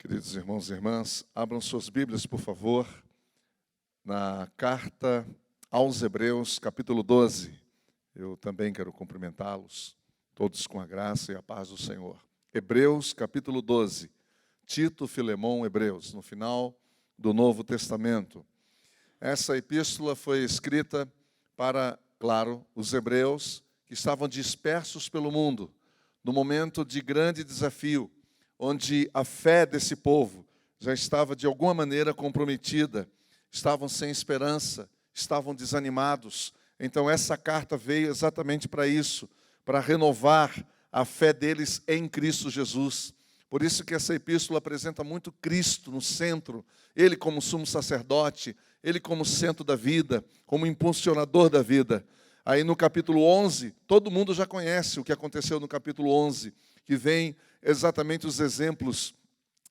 Queridos irmãos e irmãs, abram suas Bíblias, por favor, na carta aos Hebreus, capítulo 12. Eu também quero cumprimentá-los, todos com a graça e a paz do Senhor. Hebreus, capítulo 12. Tito, Filemão, Hebreus, no final do Novo Testamento. Essa epístola foi escrita para, claro, os hebreus que estavam dispersos pelo mundo, no momento de grande desafio, onde a fé desse povo já estava de alguma maneira comprometida, estavam sem esperança, estavam desanimados. Então essa carta veio exatamente para isso, para renovar a fé deles em Cristo Jesus. Por isso que essa epístola apresenta muito Cristo no centro, Ele como sumo sacerdote, Ele como centro da vida, como impulsionador da vida. Aí no capítulo 11, todo mundo já conhece o que aconteceu no capítulo 11, que vem exatamente os exemplos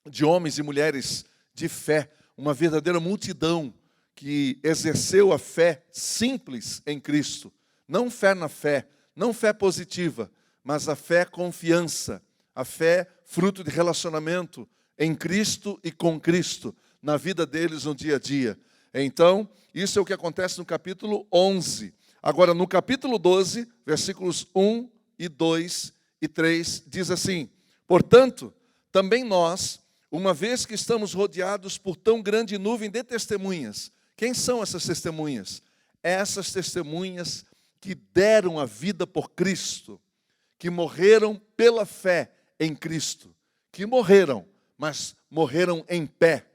de homens e mulheres de fé, uma verdadeira multidão que exerceu a fé simples em Cristo. Não fé na fé, não fé positiva, mas a fé confiança, a fé fruto de relacionamento em Cristo e com Cristo, na vida deles no dia a dia. Então, isso é o que acontece no capítulo 11. Agora, no capítulo 12, versículos 1 e 2 e 3, diz assim: portanto, também nós, uma vez que estamos rodeados por tão grande nuvem de testemunhas. Quem são essas testemunhas? Essas testemunhas que deram a vida por Cristo, que morreram pela fé em Cristo, que morreram, mas morreram em pé,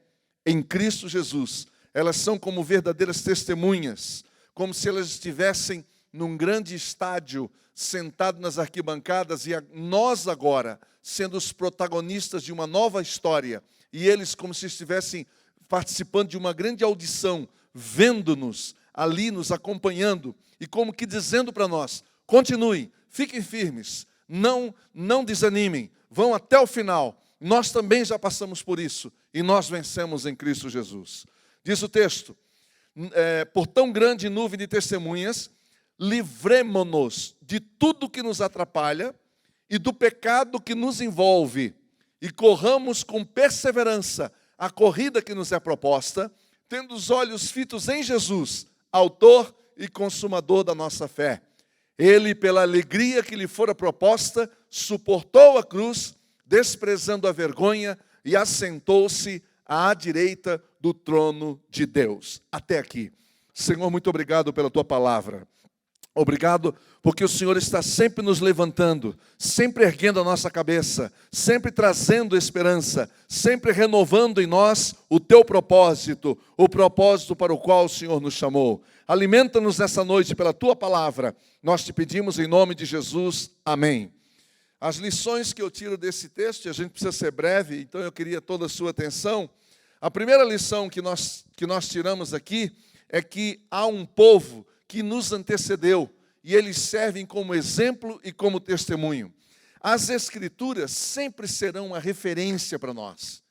em Cristo Jesus. Elas são como verdadeiras testemunhas, como se elas estivessem num grande estádio, sentado nas arquibancadas, e nós agora, sendo os protagonistas de uma nova história, e eles como se estivessem participando de uma grande audição, vendo-nos ali, nos acompanhando, e como que dizendo para nós: continuem, fiquem firmes, não desanimem, vão até o final. Nós também já passamos por isso, e nós vencemos em Cristo Jesus. Diz o texto: por tão grande nuvem de testemunhas, livremo-nos de tudo que nos atrapalha e do pecado que nos envolve, e corramos com perseverança a corrida que nos é proposta, tendo os olhos fitos em Jesus, autor e consumador da nossa fé. Ele, pela alegria que lhe fora proposta, suportou a cruz, desprezando a vergonha, e assentou-se à direita do trono de Deus. Até aqui. Senhor, muito obrigado pela tua palavra. Obrigado porque o Senhor está sempre nos levantando, sempre erguendo a nossa cabeça, sempre trazendo esperança, sempre renovando em nós o teu propósito, o propósito para o qual o Senhor nos chamou. Alimenta-nos nessa noite pela tua palavra. Nós te pedimos em nome de Jesus. Amém. As lições que eu tiro desse texto, e a gente precisa ser breve, então eu queria toda a sua atenção. A primeira lição que nós tiramos aqui é que há um povo que nos antecedeu, e eles servem como exemplo e como testemunho. As Escrituras sempre serão uma referência para nós.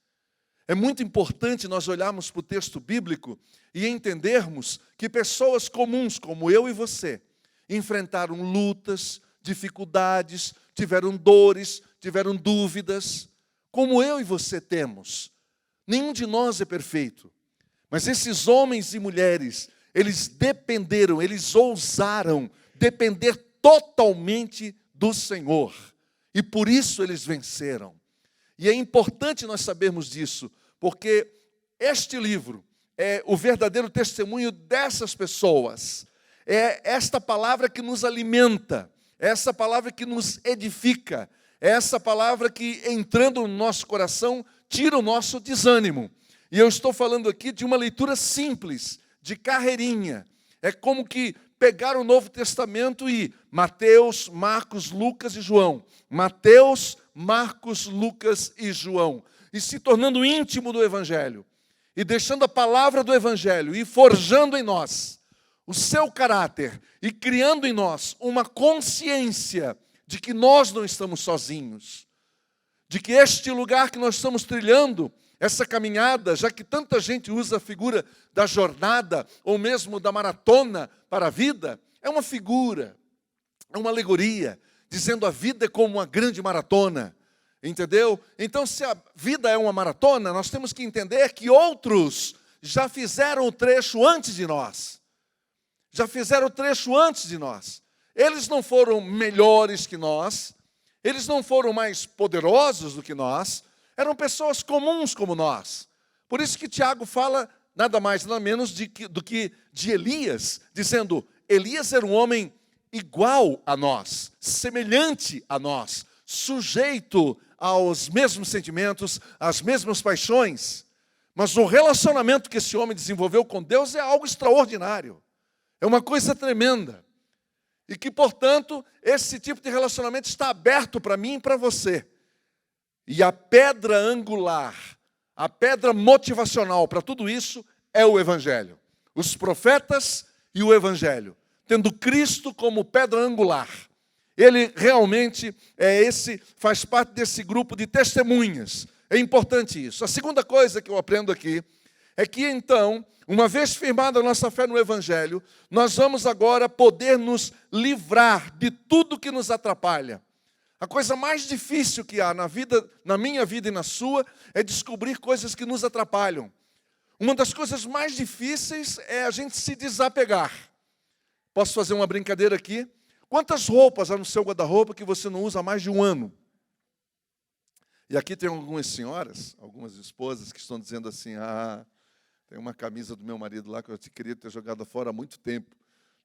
É muito importante nós olharmos para o texto bíblico e entendermos que pessoas comuns, como eu e você, enfrentaram lutas, dificuldades, tiveram dores, tiveram dúvidas, como eu e você temos. Nenhum de nós é perfeito, mas esses homens e mulheres, eles dependeram, eles ousaram depender totalmente do Senhor. E por isso eles venceram. E é importante nós sabermos disso, porque este livro é o verdadeiro testemunho dessas pessoas. É esta palavra que nos alimenta, é essa palavra que nos edifica, é essa palavra que, entrando no nosso coração, tira o nosso desânimo. E eu estou falando aqui de uma leitura simples, de carreirinha. É como que pegar o Novo Testamento e Mateus, Marcos, Lucas e João. Mateus, Marcos, Lucas e João. E se tornando íntimo do Evangelho. E deixando a palavra do Evangelho e forjando em nós o seu caráter. E criando em nós uma consciência de que nós não estamos sozinhos. De que este lugar que nós estamos trilhando, essa caminhada, já que tanta gente usa a figura da jornada, ou mesmo da maratona para a vida, é uma figura, é uma alegoria, dizendo a vida é como uma grande maratona. Entendeu? Então, se a vida é uma maratona, nós temos que entender que outros já fizeram o trecho antes de nós. Já fizeram o trecho antes de nós. Eles não foram melhores que nós, eles não foram mais poderosos do que nós, eram pessoas comuns como nós. Por isso que Tiago fala nada mais, nada menos do que de Elias, dizendo, Elias era um homem igual a nós, semelhante a nós, sujeito aos mesmos sentimentos, às mesmas paixões. Mas o relacionamento que esse homem desenvolveu com Deus é algo extraordinário. É uma coisa tremenda. E que, portanto, esse tipo de relacionamento está aberto para mim e para você. E a pedra angular, a pedra motivacional para tudo isso é o Evangelho. Os profetas e o Evangelho. Tendo Cristo como pedra angular. Ele realmente faz parte desse grupo de testemunhas. É importante isso. A segunda coisa que eu aprendo aqui é que, então, uma vez firmada a nossa fé no Evangelho, nós vamos agora poder nos livrar de tudo que nos atrapalha. A coisa mais difícil que há na minha vida e na sua, é descobrir coisas que nos atrapalham. Uma das coisas mais difíceis é a gente se desapegar. Posso fazer uma brincadeira aqui? Quantas roupas há no seu guarda-roupa que você não usa há mais de um ano? E aqui tem algumas senhoras, algumas esposas que estão dizendo assim, tem uma camisa do meu marido lá que eu queria ter jogado fora há muito tempo.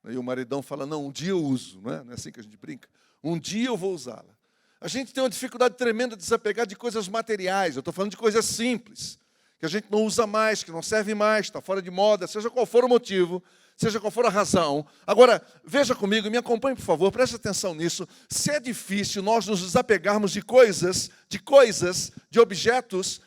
E o maridão fala, não, um dia eu uso, não é assim que a gente brinca? Um dia eu vou usá-la. A gente tem uma dificuldade tremenda de desapegar de coisas materiais, eu estou falando de coisas simples, que a gente não usa mais, que não serve mais, está fora de moda, seja qual for o motivo, seja qual for a razão. Agora, veja comigo, me acompanhe, por favor, preste atenção nisso. Se é difícil nós nos desapegarmos de coisas, de objetos,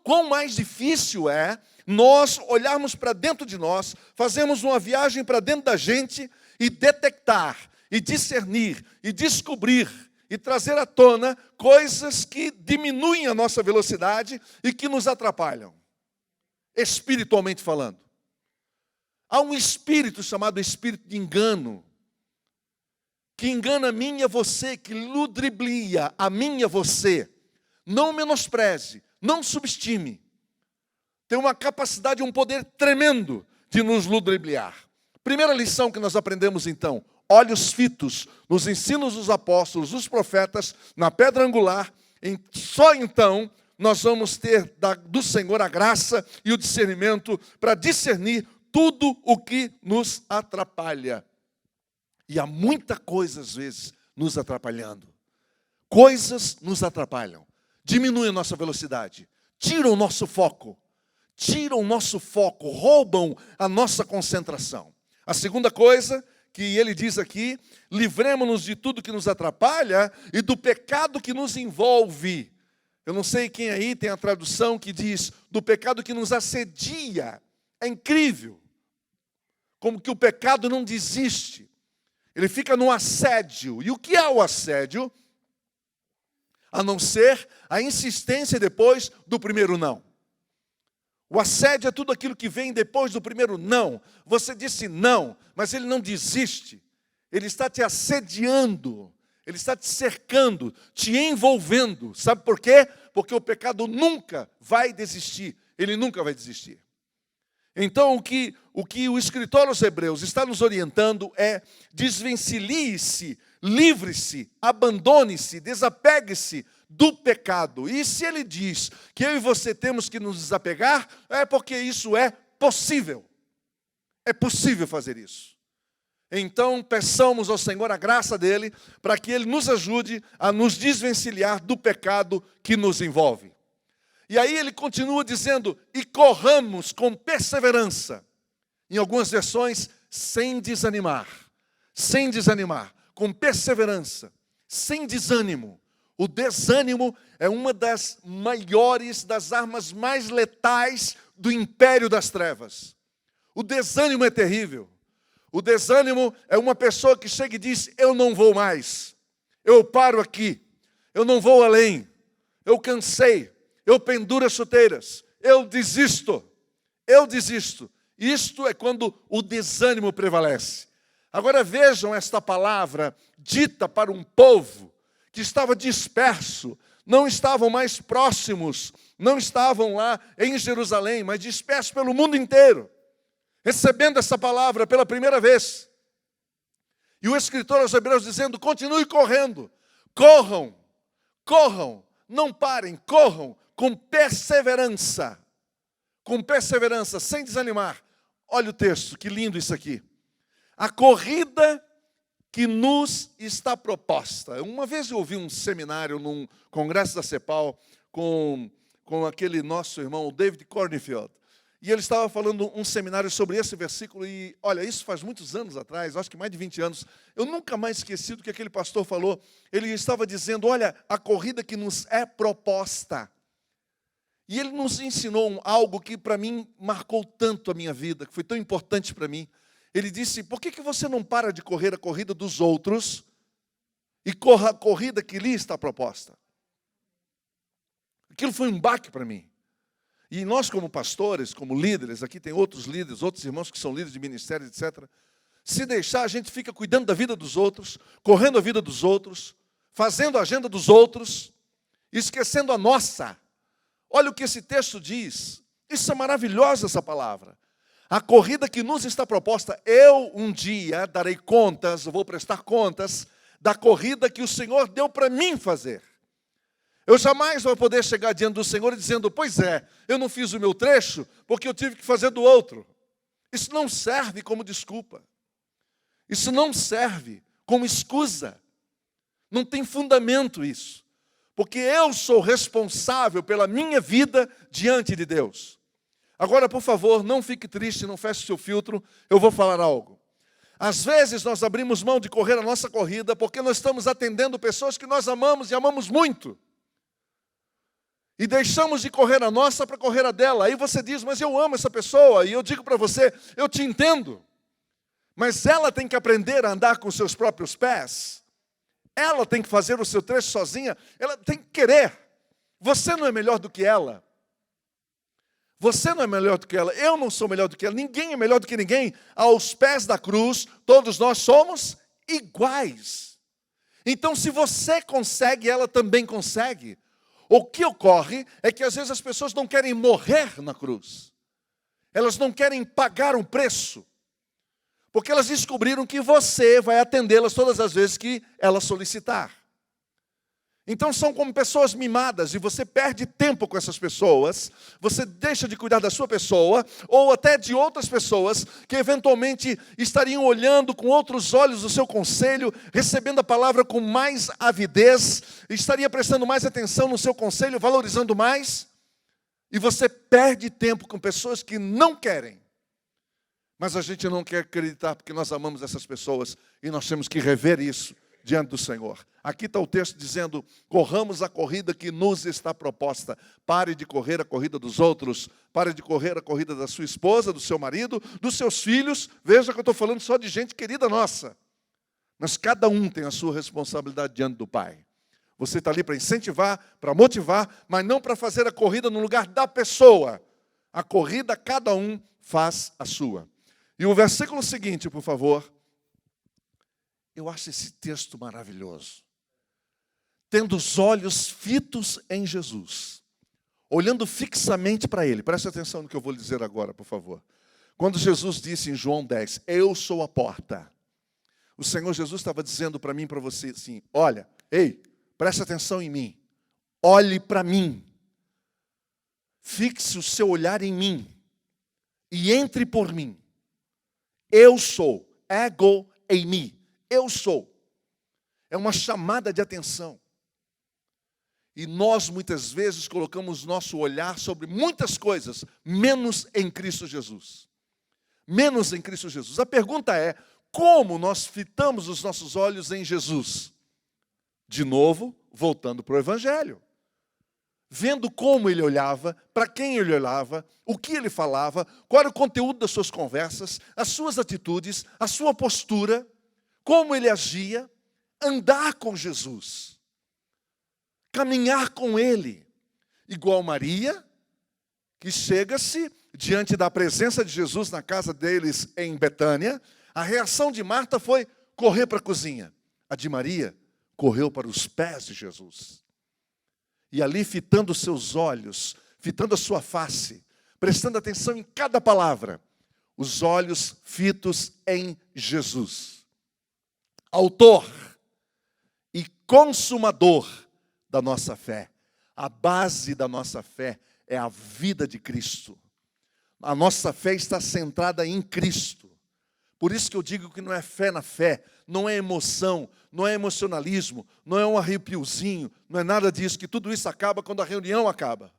quão mais difícil é nós olharmos para dentro de nós, fazermos uma viagem para dentro da gente e detectar, e discernir, e descobrir, e trazer à tona coisas que diminuem a nossa velocidade e que nos atrapalham, espiritualmente falando. Há um espírito chamado espírito de engano, que engana a mim e a você, que ludibriia a mim e a você. Não menospreze, não subestime. Tem uma capacidade, um poder tremendo de nos ludibriar. Primeira lição que nós aprendemos então, olhos fitos nos ensinos dos apóstolos, dos profetas, na pedra angular, só então nós vamos ter do Senhor a graça e o discernimento para discernir tudo o que nos atrapalha. E há muita coisa, às vezes, nos atrapalhando. Coisas nos atrapalham. Diminuem a nossa velocidade. Tiram o nosso foco. Roubam a nossa concentração. A segunda coisa que ele diz aqui, livremos-nos de tudo que nos atrapalha e do pecado que nos envolve. Eu não sei quem aí tem a tradução que diz, do pecado que nos assedia. É incrível. Como que o pecado não desiste. Ele fica no assédio. E o que é o assédio? A não ser a insistência depois do primeiro não. O assédio é tudo aquilo que vem depois do primeiro não. Você disse não, mas ele não desiste. Ele está te assediando. Ele está te cercando, te envolvendo. Sabe por quê? Porque o pecado nunca vai desistir. Ele nunca vai desistir. Então, o que o escritor aos Hebreus está nos orientando é desvencilhe-se, livre-se, abandone-se, desapegue-se do pecado. E se ele diz que eu e você temos que nos desapegar, é porque isso é possível. É possível fazer isso. Então, peçamos ao Senhor a graça dele para que ele nos ajude a nos desvencilhar do pecado que nos envolve. E aí ele continua dizendo, e corramos com perseverança. Em algumas versões, sem desanimar. Sem desanimar, com perseverança, sem desânimo. O desânimo é uma das maiores, das armas mais letais do império das trevas. O desânimo é terrível. O desânimo é uma pessoa que chega e diz, eu não vou mais. Eu paro aqui. Eu não vou além. Eu cansei. Eu penduro as chuteiras, eu desisto. Isto é quando o desânimo prevalece. Agora vejam esta palavra dita para um povo que estava disperso não estavam mais próximos, não estavam lá em Jerusalém, mas dispersos pelo mundo inteiro, recebendo essa palavra pela primeira vez. E o escritor aos Hebreus dizendo: continue correndo, corram, corram, não parem, corram com perseverança, sem desanimar. Olha o texto, que lindo isso aqui. A corrida que nos está proposta. Uma vez eu ouvi um seminário num congresso da CEPAL com aquele nosso irmão, David Cornfield. E ele estava falando um seminário sobre esse versículo e, olha, isso faz muitos anos atrás, acho que mais de 20 anos. Eu nunca mais esqueci do que aquele pastor falou. Ele estava dizendo, olha, a corrida que nos é proposta. E ele nos ensinou algo que para mim marcou tanto a minha vida, que foi tão importante para mim. Ele disse, por que você não para de correr a corrida dos outros e corra a corrida que lhe está proposta? Aquilo foi um baque para mim. E nós como pastores, como líderes, aqui tem outros líderes, outros irmãos que são líderes de ministério, etc. Se deixar, a gente fica cuidando da vida dos outros, correndo a vida dos outros, fazendo a agenda dos outros, esquecendo a nossa. Olha o que esse texto diz. Isso é maravilhosa, essa palavra. A corrida que nos está proposta, eu um dia darei contas, eu vou prestar contas da corrida que o Senhor deu para mim fazer. Eu jamais vou poder chegar diante do Senhor e dizendo, pois é, eu não fiz o meu trecho porque eu tive que fazer do outro. Isso não serve como desculpa. Isso não serve como escusa. Não tem fundamento isso. Porque eu sou responsável pela minha vida diante de Deus. Agora, por favor, não fique triste, não feche o seu filtro, eu vou falar algo. Às vezes nós abrimos mão de correr a nossa corrida porque nós estamos atendendo pessoas que nós amamos e amamos muito. E deixamos de correr a nossa para correr a dela. Aí você diz, mas eu amo essa pessoa. E eu digo para você, eu te entendo. Mas ela tem que aprender a andar com seus próprios pés. Ela tem que fazer o seu trecho sozinha. Ela tem que querer. Você não é melhor do que ela. Você não é melhor do que ela. Eu não sou melhor do que ela. Ninguém é melhor do que ninguém. Aos pés da cruz, todos nós somos iguais. Então, se você consegue, ela também consegue. O que ocorre é que às vezes as pessoas não querem morrer na cruz. Elas não querem pagar um preço. Porque elas descobriram que você vai atendê-las todas as vezes que ela solicitar. Então são como pessoas mimadas e você perde tempo com essas pessoas, você deixa de cuidar da sua pessoa, ou até de outras pessoas que eventualmente estariam olhando com outros olhos o seu conselho, recebendo a palavra com mais avidez, estaria prestando mais atenção no seu conselho, valorizando mais, e você perde tempo com pessoas que não querem. Mas a gente não quer acreditar porque nós amamos essas pessoas e nós temos que rever isso diante do Senhor. Aqui está o texto dizendo, corramos a corrida que nos está proposta. Pare de correr a corrida dos outros, pare de correr a corrida da sua esposa, do seu marido, dos seus filhos. Veja que eu estou falando só de gente querida nossa. Mas cada um tem a sua responsabilidade diante do Pai. Você está ali para incentivar, para motivar, mas não para fazer a corrida no lugar da pessoa. A corrida cada um faz a sua. E o versículo seguinte, por favor. Eu acho esse texto maravilhoso. Tendo os olhos fitos em Jesus, olhando fixamente para Ele. Preste atenção no que eu vou lhe dizer agora, por favor. Quando Jesus disse em João 10, eu sou a porta. O Senhor Jesus estava dizendo para mim e para você assim, olha, ei, preste atenção em mim. Olhe para mim. Fixe o seu olhar em mim. E entre por mim. Eu sou. Ego eimi. Eu sou. É uma chamada de atenção. E nós muitas vezes colocamos nosso olhar sobre muitas coisas, menos em Cristo Jesus. Menos em Cristo Jesus. A pergunta é, como nós fitamos os nossos olhos em Jesus? De novo, voltando para o Evangelho. Vendo como ele olhava, para quem ele olhava, o que ele falava, qual era o conteúdo das suas conversas, as suas atitudes, a sua postura, como ele agia, andar com Jesus, caminhar com Ele, igual Maria, que chega-se diante da presença de Jesus na casa deles em Betânia. A reação de Marta foi correr para a cozinha. A de Maria correu para os pés de Jesus. E ali, fitando os seus olhos, fitando a sua face, prestando atenção em cada palavra, os olhos fitos em Jesus, autor e consumador da nossa fé. A base da nossa fé é a vida de Cristo. A nossa fé está centrada em Cristo. Por isso que eu digo que não é fé na fé, não é emoção, não é emocionalismo, não é um arrepiozinho, não é nada disso, que tudo isso acaba quando a reunião acaba.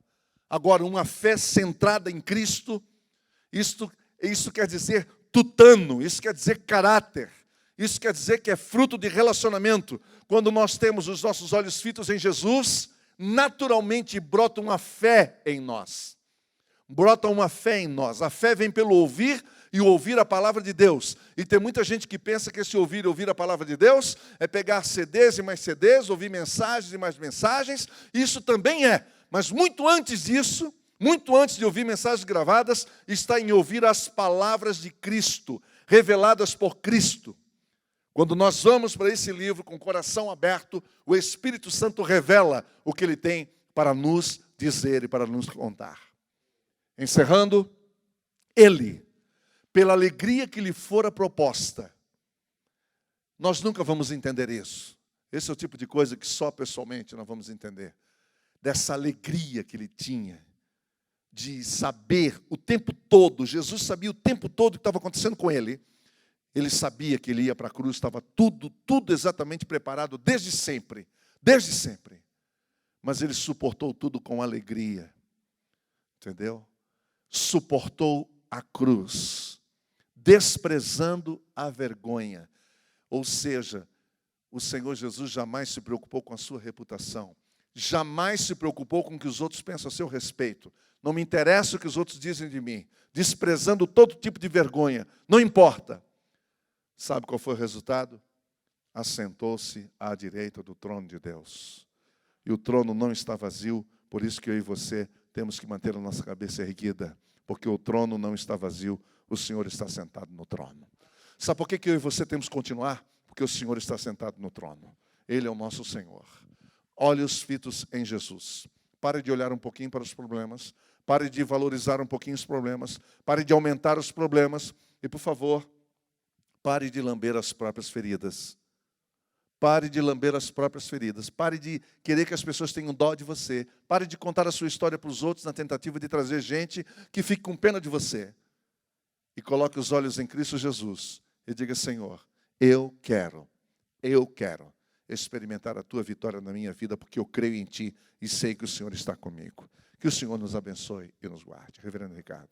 Agora, uma fé centrada em Cristo, isso quer dizer tutano, isso quer dizer caráter, isso quer dizer que é fruto de relacionamento. Quando nós temos os nossos olhos fitos em Jesus, naturalmente brota uma fé em nós. Brota uma fé em nós. A fé vem pelo ouvir e ouvir a palavra de Deus. E tem muita gente que pensa que esse ouvir e ouvir a palavra de Deus é pegar CDs e mais CDs, ouvir mensagens e mais mensagens. Isso também é. Mas muito antes disso, muito antes de ouvir mensagens gravadas, está em ouvir as palavras de Cristo, reveladas por Cristo. Quando nós vamos para esse livro com o coração aberto, o Espírito Santo revela o que Ele tem para nos dizer e para nos contar. Encerrando, Ele, pela alegria que lhe fora proposta, nós nunca vamos entender isso. Esse é o tipo de coisa que só pessoalmente nós vamos entender. Dessa alegria que Ele tinha, de saber o tempo todo, Jesus sabia o tempo todo o que estava acontecendo com Ele. Ele sabia que Ele ia para a cruz, estava tudo exatamente preparado desde sempre. Desde sempre. Mas Ele suportou tudo com alegria. Entendeu? Suportou a cruz, desprezando a vergonha. Ou seja, o Senhor Jesus jamais se preocupou com a sua reputação. Jamais se preocupou com o que os outros pensam a seu respeito. Não me interessa o que os outros dizem de mim. Desprezando todo tipo de vergonha. Não importa. Sabe qual foi o resultado? Assentou-se à direita do trono de Deus. E o trono não está vazio, por isso que eu e você temos que manter a nossa cabeça erguida. Porque o trono não está vazio, o Senhor está sentado no trono. Sabe por que eu e você temos que continuar? Porque o Senhor está sentado no trono. Ele é o nosso Senhor. Olhos fitos em Jesus. Pare de olhar um pouquinho para os problemas. Pare de valorizar um pouquinho os problemas. Pare de aumentar os problemas. E, por favor, pare de lamber as próprias feridas. Pare de lamber as próprias feridas. Pare de querer que as pessoas tenham dó de você. Pare de contar a sua história para os outros na tentativa de trazer gente que fique com pena de você. E coloque os olhos em Cristo Jesus. E diga, Senhor, eu quero experimentar a Tua vitória na minha vida, porque eu creio em Ti e sei que o Senhor está comigo. Que o Senhor nos abençoe e nos guarde. Reverendo Ricardo.